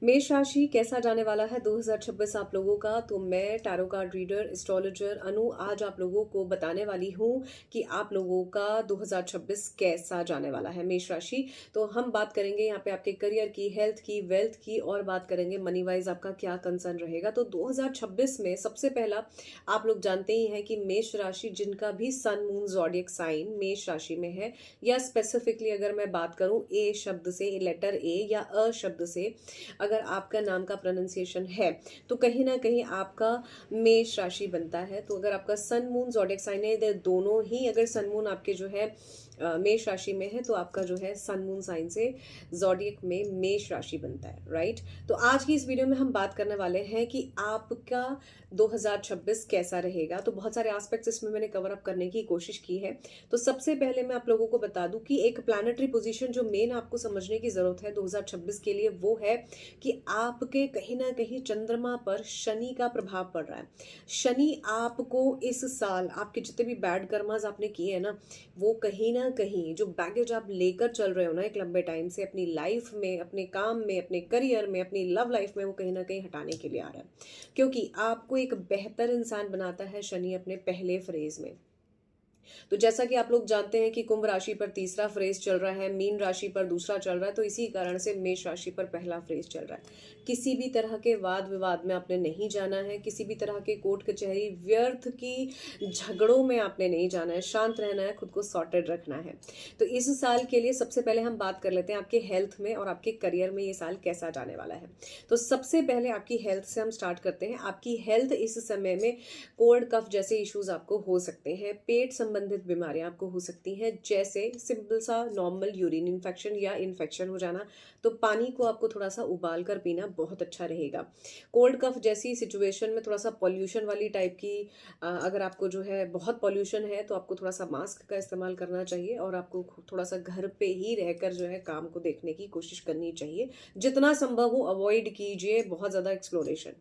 मेष राशि कैसा जाने वाला है 2026 आप लोगों का। तो मैं टैरो कार्ड रीडर एस्ट्रोलॉजर अनु आज आप लोगों को बताने वाली हूँ कि आप लोगों का 2026 कैसा जाने वाला है मेष राशि। तो हम बात करेंगे यहाँ पे आपके करियर की, हेल्थ की, वेल्थ की और बात करेंगे मनी वाइज आपका क्या कंसर्न रहेगा। तो 2026 में सबसे पहला आप लोग जानते ही हैं कि मेष राशि जिनका भी सन मून ज़ोडिएक साइन मेष राशि में है, या स्पेसिफिकली अगर मैं बात करूं ए शब्द से, लेटर ए या अ शब्द से अगर आपका नाम का प्रोनाउंसिएशन है तो कहीं ना कहीं आपका मेष राशि बनता है। तो अगर आपका सन मून ज़ोडिएक साइन है, इधर दोनों ही अगर सन मून आपके जो है मेष राशि में है तो आपका जो है सन मून साइन से ज़ोडिएक में मेष राशि बनता है, राइट। तो आज की इस वीडियो में हम बात करने वाले हैं कि आपका 2026 कैसा रहेगा। तो बहुत सारे एस्पेक्ट्स इसमें मैंने कवर अप करने की कोशिश की है। तो सबसे पहले मैं आप लोगों को बता दूं कि एक प्लैनेटरी पोजीशन जो मेन आपको समझने की जरूरत है 2026 के लिए, वो है कि आपके कहीं ना कहीं चंद्रमा पर शनि का प्रभाव पड़ रहा है। शनि आपको इस साल आपके जितने भी बैड कर्मास आपने किए हैं ना, वो कहीं ना कहीं जो बैगेज आप लेकर चल रहे हो ना एक लंबे टाइम से अपनी लाइफ में, अपने काम में, अपने करियर में, अपनी लव लाइफ में, वो कहीं ना कहीं हटाने के लिए आ रहा है। क्योंकि आपको एक बेहतर इंसान बनाता है शनि अपने पहले फ्रेज में। तो जैसा कि आप लोग जानते हैं कि कुंभ राशि पर तीसरा फ्रेज चल रहा है, मीन राशि पर दूसरा चल रहा है, तो इसी कारण से मेष राशि पर पहला फ्रेज चल रहा है। किसी भी तरह के वाद विवाद में आपने नहीं जाना है, किसी भी तरह के कोर्ट कचहरी व्यर्थ की झगड़ों में आपने नहीं जाना है, शांत रहना है, खुद को सॉर्टेड रखना है। तो इस साल के लिए सबसे पहले हम बात कर लेते हैं आपके हेल्थ में और आपके करियर में ये साल कैसा जाने वाला है। तो सबसे पहले आपकी हेल्थ से हम स्टार्ट करते हैं। आपकी हेल्थ इस समय में कोल्ड कफ जैसे इश्यूज आपको हो सकते हैं, पेट संबंधित बीमारियां आपको हो सकती हैं, जैसे सिंपल सा नॉर्मल यूरिन इन्फेक्शन या इन्फेक्शन हो जाना। तो पानी को आपको थोड़ा सा उबाल कर पीना बहुत अच्छा रहेगा। कोल्ड कफ जैसी सिचुएशन में थोड़ा सा पॉल्यूशन वाली टाइप की अगर आपको जो है बहुत पॉल्यूशन है तो आपको थोड़ा सा मास्क का इस्तेमाल करना चाहिए और आपको थोड़ा सा घर पे ही रहकर जो है काम को देखने की कोशिश करनी चाहिए। जितना संभव हो अवॉइड कीजिए बहुत ज़्यादा एक्सप्लोरेशन।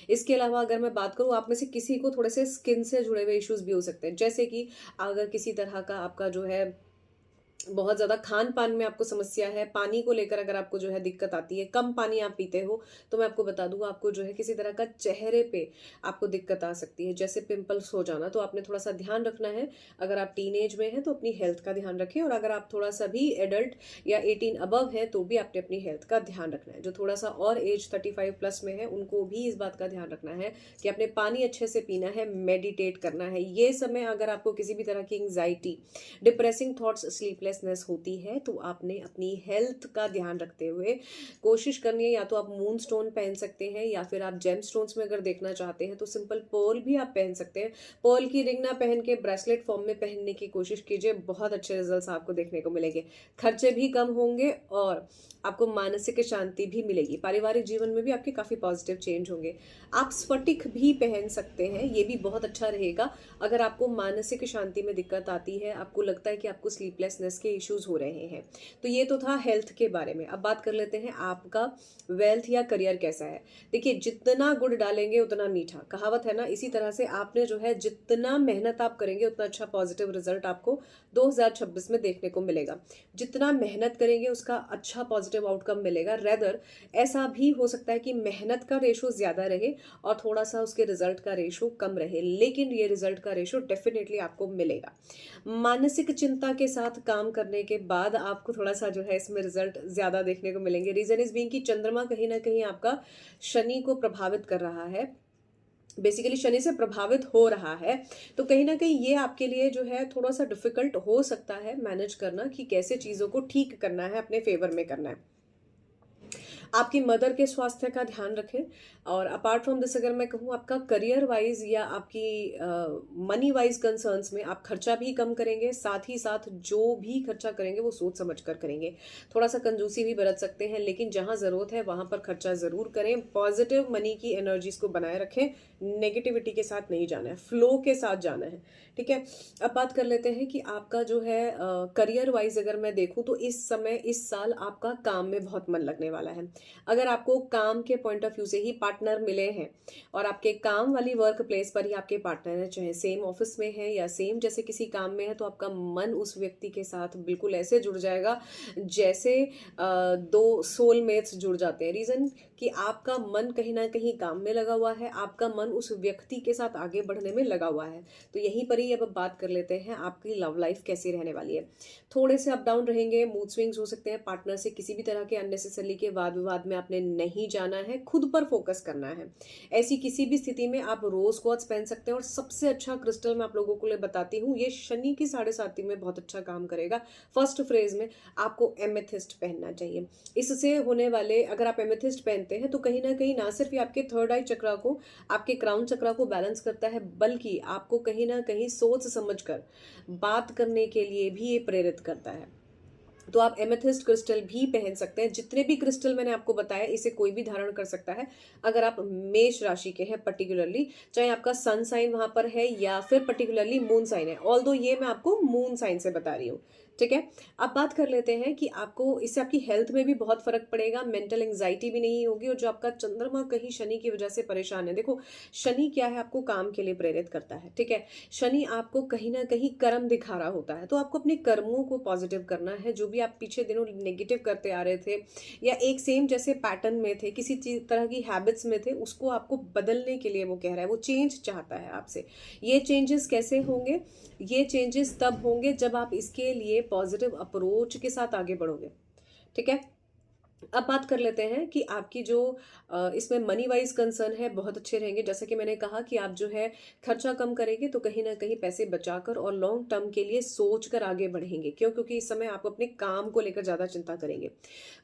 इसके अलावा अगर मैं बात करूँ, आप में से किसी को थोड़े से स्किन से जुड़े हुए इश्यूज भी हो सकते हैं, जैसे कि अगर किसी तरह का आपका जो है बहुत ज़्यादा खान पान में आपको समस्या है, पानी को लेकर अगर आपको जो है दिक्कत आती है, कम पानी आप पीते हो, तो मैं आपको बता दूं आपको जो है किसी तरह का चेहरे पे आपको दिक्कत आ सकती है, जैसे पिंपल्स हो जाना। तो आपने थोड़ा सा ध्यान रखना है। अगर आप टीनेज में हैं तो अपनी हेल्थ का ध्यान रखें, और अगर आप थोड़ा सा भी एडल्ट या 18 अबव है तो भी आपने अपनी हेल्थ का ध्यान रखना है। जो थोड़ा सा और एज 35 प्लस में है उनको भी इस बात का ध्यान रखना है कि आपने पानी अच्छे से पीना है, मेडिटेट करना है। ये समय अगर आपको किसी भी तरह की एंग्जाइटी, डिप्रेसिंग थॉट्स, स्लीपलेसनेस होती है तो आपने अपनी हेल्थ का ध्यान रखते हुए कोशिश करनी है। या तो आप मून स्टोन पहन सकते हैं, या फिर आप जेम स्टोन्स में अगर देखना चाहते हैं तो सिंपल पर्ल भी आप पहन सकते हैं। पर्ल की रिंग ना पहन के ब्रेसलेट फॉर्म में पहनने की कोशिश कीजिए, बहुत अच्छे रिजल्ट्स आपको देखने को मिलेंगे। खर्चे भी कम होंगे और आपको मानसिक शांति भी मिलेगी। पारिवारिक जीवन में भी आपके काफी पॉजिटिव चेंज होंगे। आप स्फटिक भी पहन सकते हैं, ये भी बहुत अच्छा रहेगा। अगर आपको मानसिक शांति में दिक्कत आती है, आपको लगता है कि आपको स्लीपलेसनेस के इश्यूज हो रहे हैं। तो ये तो था हेल्थ के बारे में। अब बात कर लेते हैं आपका वेल्थ या करियर कैसा है। देखिए, जितना गुड़ डालेंगे उतना मीठा, कहावत है ना। इसी तरह से आपने जो है जितना मेहनत आप करेंगे उतना अच्छा पॉजिटिव रिजल्ट आपको 2026 में देखने को मिलेगा। जितना मेहनत करेंगे उसका अच्छा पॉजिटिव आउटकम मिलेगा। रेदर ऐसा भी हो सकता है कि मेहनत का रेशो ज्यादा रहे और थोड़ा सा उसके रिजल्ट का रेशो कम रहे, लेकिन ये रिजल्ट का रेशो डेफिनेटली आपको मिलेगा। मानसिक चिंता के साथ काम करने के बाद आपको थोड़ा सा जो है इसमें रिजल्ट ज्यादा देखने को मिलेंगे। रीजन इज बीइंग कि चंद्रमा कहीं ना कहीं आपका शनि को प्रभावित कर रहा है, बेसिकली शनि से प्रभावित हो रहा है। तो कहीं ना कहीं ये आपके लिए जो है थोड़ा सा डिफिकल्ट हो सकता है मैनेज करना कि कैसे चीजों को ठीक करना है, अपने फेवर में करना है। आपकी मदर के स्वास्थ्य का ध्यान रखें। और अपार्ट फ्रॉम दिस अगर मैं कहूँ, आपका करियर वाइज या आपकी मनी वाइज कंसर्न्स में आप खर्चा भी कम करेंगे, साथ ही साथ जो भी खर्चा करेंगे वो सोच समझ कर करेंगे। थोड़ा सा कंजूसी भी बरत सकते हैं, लेकिन जहां जरूरत है वहां पर खर्चा जरूर करें। पॉजिटिव मनी की एनर्जीज को बनाए रखें, नेगेटिविटी के साथ नहीं जाना है, फ्लो के साथ जाना है, ठीक है। अब बात कर लेते हैं कि आपका जो है करियर वाइज अगर मैं देखूं तो इस समय, इस साल आपका काम में बहुत मन लगने वाला है। अगर आपको काम के पॉइंट ऑफ व्यू से ही पार्टनर मिले हैं और आपके काम वाली वर्क प्लेस पर ही आपके पार्टनर है, चाहे सेम ऑफिस में है या सेम जैसे किसी काम में है, तो आपका मन उस व्यक्ति के साथ बिल्कुल ऐसे जुड़ जाएगा जैसे दो सोलमेट्स जुड़ जाते हैं। रीजन कि आपका मन कहीं न कहीं काम में लगा हुआ है, आपका मन उस व्यक्ति के साथ आगे बढ़ने में लगा हुआ है। तो यहीं पर ही अब बात कर लेते हैं आपकी लव लाइफ कैसी रहने वाली है। थोड़े से अप डाउन रहेंगे, मूड स्विंग्स हो सकते हैं, पार्टनर से किसी भी तरह के अननेसेसरी के वाद-विवाद में आपने नहीं जाना है, खुद पर फोकस करना है। ऐसी किसी भी स्थिति में आप रोज़ क्वार्ट्ज पहन सकते हैं और सबसे अच्छा क्रिस्टल मैं आप लोगों को लिए बताती हूँ, ये शनि की साढ़े साती में बहुत अच्छा काम करेगा। फर्स्ट फ्रेज़ में आपको एमेथिस्ट पहनना चाहिए। इससे होने वाले अगर आप एमेथिस्ट पहनते हैं तो कहीं न कहीं ना सिर्फ़ ये आपके थर्ड आई चक्रा को, आपके क्राउन चक्रा को बैलेंस करता है, बल्कि आपको कहीं न कहीं सोच समझ कर बात करने के लिए भी ये प्रेरित करता है। तो आप एमेथिस्ट क्रिस्टल भी पहन सकते हैं। जितने भी क्रिस्टल मैंने आपको बताया इसे कोई भी धारण कर सकता है। अगर आप मेष राशि के हैं पर्टिकुलरली, चाहे आपका सन साइन वहाँ पर है या फिर पर्टिकुलरली मून साइन है। ऑल्दो ये मैं आपको मून साइन से बता रही हूँ, ठीक है? अब बात कर लेते हैं कि आपको इससे आपकी हेल्थ में भी बहुत फ़र्क पड़ेगा, मेंटल एंग्जायटी भी नहीं होगी और जो आपका चंद्रमा कहीं शनि की वजह से परेशान है, देखो शनि क्या है आपको काम के लिए प्रेरित करता है, ठीक है? शनि आपको कहीं न कहीं कर्म दिखा रहा होता है, तो आपको अपने कर्मों को पॉजिटिव करना है। जो भी आप पीछे दिनों नेगेटिव करते आ रहे थे या एक सेम जैसे पैटर्न में थे, किसी चीज़ तरह की हैबिट्स में थे, उसको आपको बदलने के लिए वो कह रहा है, वो चेंज चाहता है आपसे। ये चेंजेस कैसे होंगे? ये चेंजेस तब होंगे जब आप इसके लिए पॉजिटिव अप्रोच के साथ आगे बढ़ोगे, ठीक है? अब बात कर लेते हैं कि आपकी जो इसमें मनी वाइज कंसर्न है बहुत अच्छे रहेंगे। जैसा कि मैंने कहा कि आप जो है खर्चा कम करेंगे तो कहीं ना कहीं पैसे बचाकर और लॉन्ग टर्म के लिए सोच कर आगे बढ़ेंगे। क्यों? क्योंकि इस समय आप अपने काम को लेकर ज़्यादा चिंता करेंगे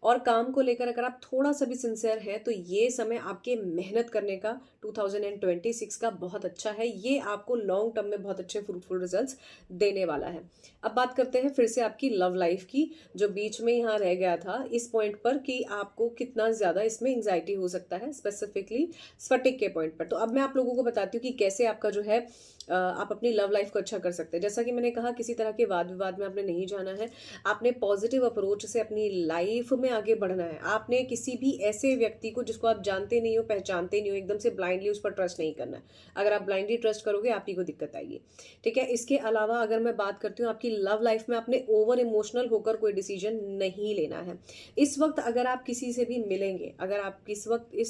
और काम को लेकर अगर आप थोड़ा सा भी सिंसियर हैं तो ये समय आपके मेहनत करने का 2026 का बहुत अच्छा है। ये आपको लॉन्ग टर्म में बहुत अच्छे फ्रूटफुल रिजल्ट्स देने वाला है। अब बात करते हैं फिर से आपकी लव लाइफ की, जो बीच में यहाँ रह गया था इस पॉइंट पर कि आपको कितना ज़्यादा इसमें एंग्जाइटी हो सकता है, स्पेसिफिकली स्फटिक के पॉइंट पर। तो अब मैं आप लोगों को बताती हूँ कि कैसे आपका जो है आप अपनी लव लाइफ को अच्छा कर सकते हैं। जैसा कि मैंने कहा किसी तरह के वाद विवाद में आपने नहीं जाना है, आपने पॉजिटिव अप्रोच से अपनी लाइफ में आगे बढ़ना है। आपने किसी भी ऐसे व्यक्ति को जिसको आप जानते नहीं हो, पहचानते नहीं हो, एकदम से ब्लाइंडली उस पर ट्रस्ट नहीं करना है। अगर आप ब्लाइंडली ट्रस्ट करोगे आप ही को दिक्कत आएगी, ठीक है? इसके अलावा अगर मैं बात करती हूँ आपकी लव लाइफ में, आपने ओवर इमोशनल होकर कोई डिसीजन नहीं लेना है। इस वक्त अगर आप किसी से भी मिलेंगे, अगर आप इस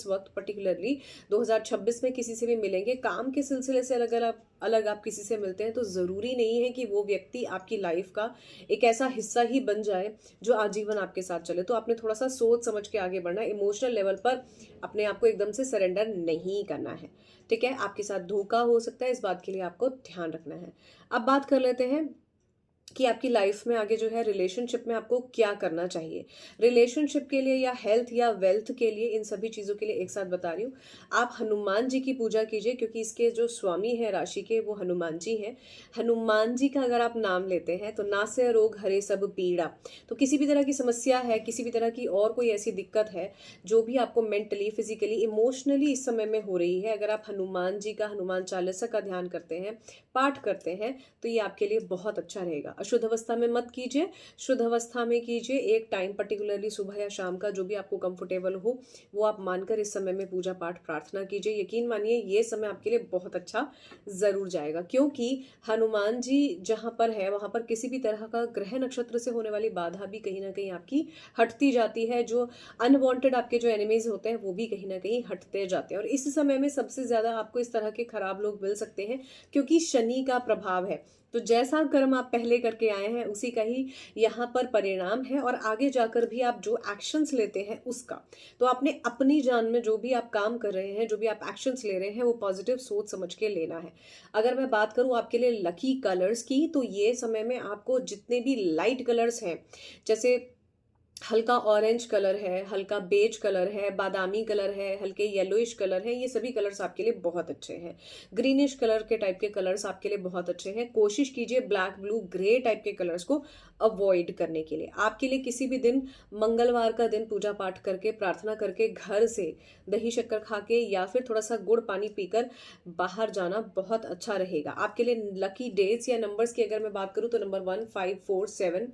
वक्त पर्टिकुलरली 2026 में किसी से भी मिलेंगे, काम के सिलसिले से अलग आप किसी से मिलते हैं तो ज़रूरी नहीं है कि वो व्यक्ति आपकी लाइफ का एक ऐसा हिस्सा ही बन जाए जो आजीवन आपके साथ चले। तो आपने थोड़ा सा सोच समझ के आगे बढ़ना है। इमोशनल लेवल पर अपने आप को एकदम से सरेंडर नहीं करना है, ठीक है? आपके साथ धोखा हो सकता है, इस बात के लिए आपको ध्यान रखना है। अब बात कर लेते हैं कि आपकी लाइफ में आगे जो है रिलेशनशिप में आपको क्या करना चाहिए। रिलेशनशिप के लिए या हेल्थ या वेल्थ के लिए, इन सभी चीज़ों के लिए एक साथ बता रही हूँ। आप हनुमान जी की पूजा कीजिए क्योंकि इसके जो स्वामी हैं राशि के वो हनुमान जी हैं। हनुमान जी का अगर आप नाम लेते हैं तो नासे रोग हरे सब पीड़ा। तो किसी भी तरह की समस्या है, किसी भी तरह की और कोई ऐसी दिक्कत है जो भी आपको मेंटली, फिजिकली, इमोशनली इस समय में हो रही है, अगर आप हनुमान जी का, हनुमान चालीसा का ध्यान करते हैं, पाठ करते हैं, तो ये आपके लिए बहुत अच्छा रहेगा। अशुद्ध अवस्था में मत कीजिए, शुद्ध अवस्था में कीजिए। एक टाइम पर्टिकुलरली सुबह या शाम का जो भी आपको कंफर्टेबल हो वो आप मानकर इस समय में पूजा पाठ प्रार्थना कीजिए। यकीन मानिए ये समय आपके लिए बहुत अच्छा जरूर जाएगा, क्योंकि हनुमान जी जहां पर है वहां पर किसी भी तरह का ग्रह नक्षत्र से होने वाली बाधा भी कहीं ना कहीं आपकी हटती जाती है। जो अनवांटेड आपके जो एनिमीज होते हैं वो भी कहीं ना कहीं हटते जाते हैं। और इस समय में सबसे ज्यादा आपको इस तरह के खराब लोग मिल सकते हैं क्योंकि शनि का प्रभाव है। तो जैसा कर्म आप पहले करके आए हैं उसी का ही यहाँ पर परिणाम है और आगे जाकर भी आप जो एक्शंस लेते हैं उसका। तो आपने अपनी जान में जो भी आप काम कर रहे हैं, जो भी आप एक्शंस ले रहे हैं, वो पॉजिटिव सोच समझ के लेना है। अगर मैं बात करूं आपके लिए लकी कलर्स की, तो ये समय में आपको जितने भी लाइट कलर्स हैं, जैसे हल्का ऑरेंज कलर है, हल्का बेज कलर है, बादामी कलर है, हल्के येलोइश कलर है, ये सभी कलर्स आपके लिए बहुत अच्छे हैं। ग्रीनिश कलर के टाइप के कलर्स आपके लिए बहुत अच्छे हैं। कोशिश कीजिए ब्लैक, ब्लू, ग्रे टाइप के कलर्स को अवॉइड करने के लिए। आपके लिए किसी भी दिन, मंगलवार का दिन पूजा पाठ करके, प्रार्थना करके, घर से दही शक्कर खा के या फिर थोड़ा सा गुड़ पानी पीकर बाहर जाना बहुत अच्छा रहेगा। आपके लिए लकी डेट्स या नंबर्स की अगर मैं बात करूं तो नंबर 1, 5, 4, 7,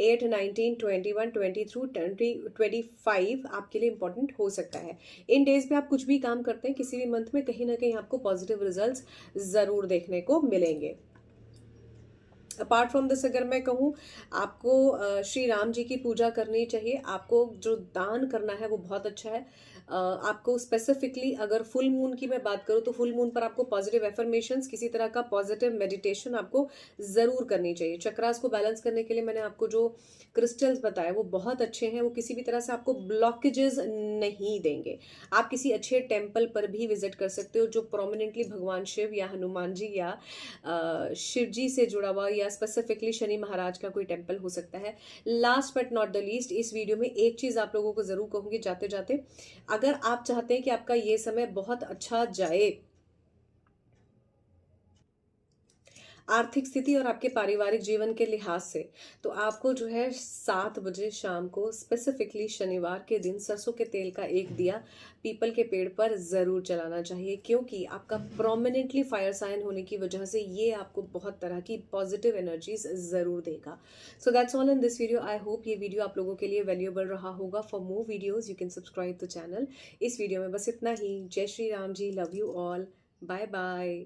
8, 19, 21, 20 थ्रू 25 आपके लिए इंपॉर्टेंट हो सकता है। इन डेज पे आप कुछ भी काम करते हैं किसी भी मंथ में, कहीं ना कहीं आपको पॉजिटिव रिजल्ट्स जरूर देखने को मिलेंगे। अपार्ट फ्रॉम दिस अगर मैं कहूँ, आपको श्री राम जी की पूजा करनी चाहिए। आपको जो दान करना है वो बहुत अच्छा है। आपको स्पेसिफिकली अगर फुल मून की मैं बात करूँ तो फुल मून पर आपको पॉजिटिव एफर्मेशंस, किसी तरह का पॉजिटिव मेडिटेशन आपको ज़रूर करनी चाहिए। चक्रास को बैलेंस करने के लिए मैंने आपको जो क्रिस्टल्स बताए वो बहुत अच्छे हैं, वो किसी भी तरह से आपको ब्लॉकेजेस नहीं देंगे। आप किसी अच्छे टेम्पल पर भी विजिट कर सकते हो जो प्रोमिनेंटली भगवान शिव या हनुमान जी या शिव जी से जुड़ा हुआ, या स्पेसिफिकली शनि महाराज का कोई टेम्पल हो सकता है। Last but not the least, इस वीडियो में एक चीज आप लोगों को जरूर कहूंगी जाते जाते, अगर आप चाहते हैं कि आपका ये समय बहुत अच्छा जाए आर्थिक स्थिति और आपके पारिवारिक जीवन के लिहाज से, तो आपको जो है 7 बजे शाम को स्पेसिफिकली शनिवार के दिन सरसों के तेल का एक दिया पीपल के पेड़ पर जरूर जलाना चाहिए, क्योंकि आपका प्रोमिनेंटली फायर साइन होने की वजह से ये आपको बहुत तरह की पॉजिटिव एनर्जीज जरूर देगा। So that's all in this video. I hope ये वीडियो आप लोगों के लिए वैल्यूएबल रहा होगा। For more videos you can subscribe the channel. इस वीडियो में बस इतना ही। Jai Shri Ram ji, love you all, bye bye.